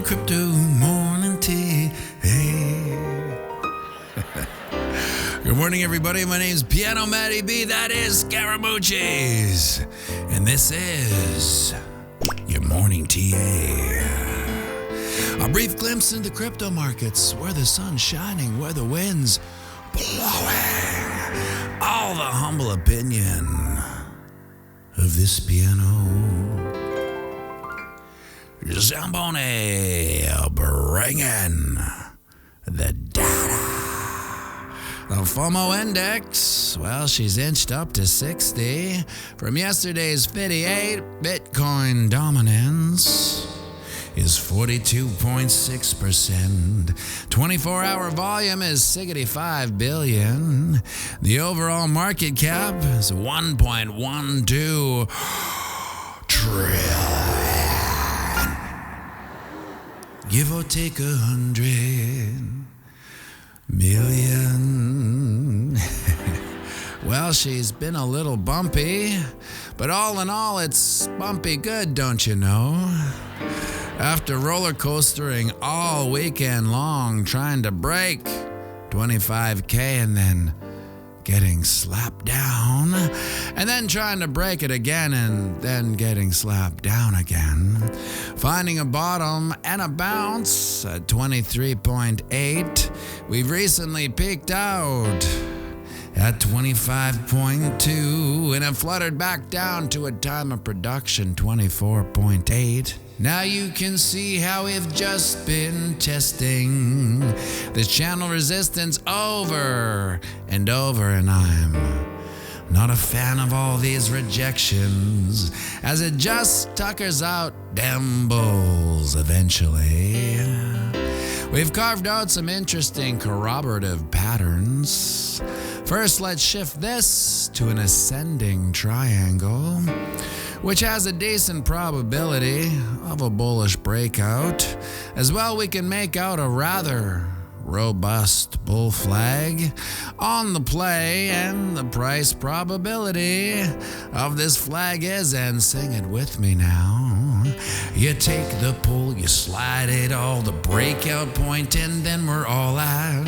Crypto Morning Tea. Hey. Good morning, everybody. My name's pianomattyb. That is Scaramucci's. And this is your morning TA. A brief glimpse into the crypto markets, where the sun's shining, where the wind's blowing. All the humble opinion of this piano. Zamboni bringing the data. The FOMO index, well, she's inched up to 60 from yesterday's 58. Bitcoin dominance is 42.6%. 24-hour volume is 65 billion. The overall market cap is 1.12 trillion. Give or take 100 million. Well, she's been a little bumpy, but all in all, it's bumpy good, don't you know? After roller coastering all weekend long, trying to break 25K and then getting slapped down, and then trying to break it again and then getting slapped down again, finding a bottom and a bounce at 23.8. We've recently peaked out at 25.2, and it fluttered back down to a time of production 24.8. Now you can see how we've just been testing this channel resistance over and over, and I'm not a fan of all these rejections, as it just tuckers out them bulls eventually. We've carved out some interesting corroborative patterns. First, let's shift this to an ascending triangle, which has a decent probability of a bullish breakout. As well, we can make out a rather robust bull flag on the play, and the price probability of this flag is, and sing it with me now, you take the pull, you slide it all, the breakout point, and then we're all at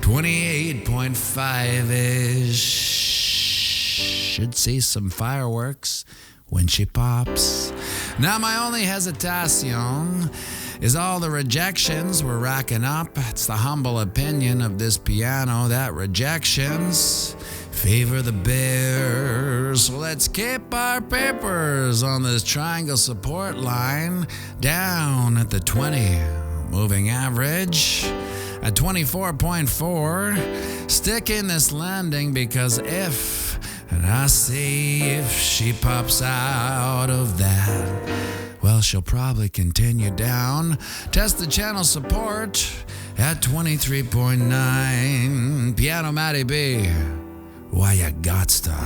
28.5-ish. Should see some fireworks when she pops. Now my only hesitation is all the rejections we're racking up. It's the humble opinion of this piano that rejections favor the bears. So let's keep our papers on this triangle support line down at the 20 moving average at 24.4. Stick in this landing, because if, and I see if she pops out of that, well, she'll probably continue down. Test the channel support at 23.9. pianomattyb, why you gotsta?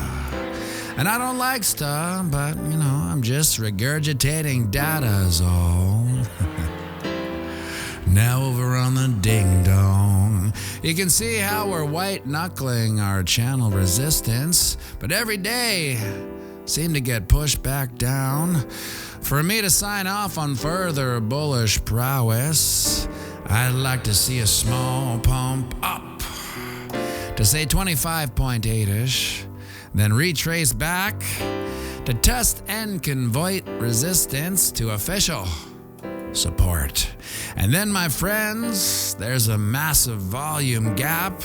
And I don't like stuff, but, you know, I'm just regurgitating data is all. Now over on the ding-dong, you can see how we're white-knuckling our channel resistance, but every day seem to get pushed back down. For me to sign off on further bullish prowess, I'd like to see a small pump up to say 25.8-ish, then retrace back to test and convert resistance to official support. And then, my friends, there's a massive volume gap,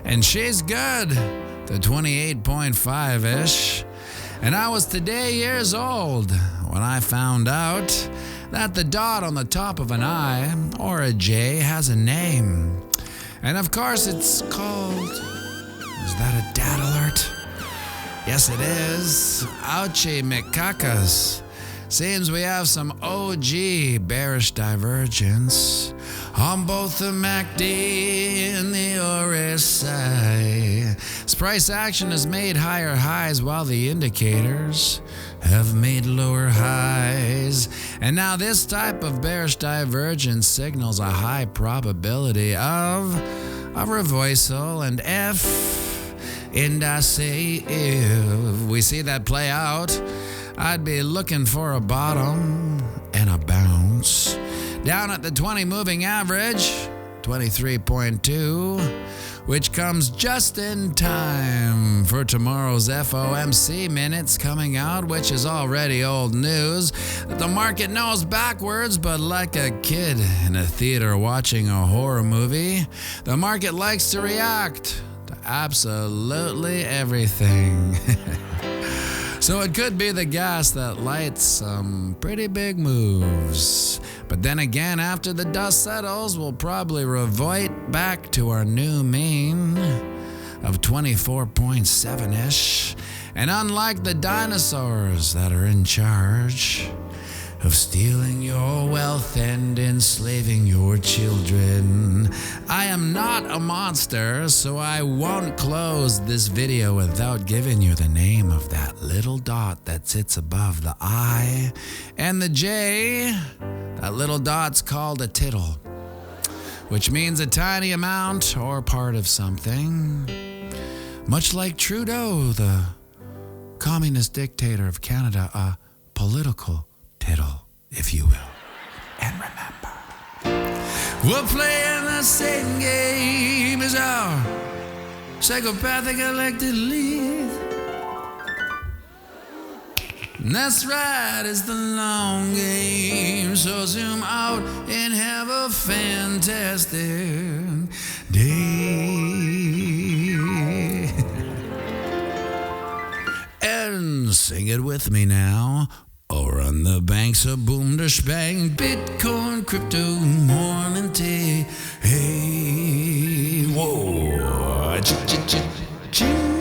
and she's good to 28.5-ish. And I was today years old when I found out that the dot on the top of an I or a J has a name. And of course it's called, is that a dad alert? Yes, it is. Ouchie McCuckus. Seems we have some OG bearish divergence on both the MACD and the RSI. This price action has made higher highs while the indicators have made lower highs. And now this type of bearish divergence signals a high probability of a reversal. And I say if we see that play out, I'd be looking for a bottom and a bounce down at the 20 moving average, 23.2, which comes just in time for tomorrow's FOMC minutes coming out, which is already old news that the market knows backwards, but like a kid in a theater watching a horror movie, the market likes to react to absolutely everything. So it could be the gas that lights some pretty big moves. But then again, after the dust settles, we'll probably revert back to our new mean of 24.7-ish. And unlike the dinosaurs that are in charge of stealing your wealth and enslaving your children, I am not a monster, so I won't close this video without giving you the name of that little dot that sits above the I and the J. That little dot's called a tittle, which means a tiny amount or part of something. Much like Trudeau, the communist dictator of Canada, a political tittle, if you will. And remember, we're playing the same game as our psychopathic elected lead. And that's right, it's the long game. So zoom out and have a fantastic day. And sing it with me now. Or on the banks of boom to spang, Bitcoin, crypto, morning tea. Hey, whoa, ch-ch-ch-ching.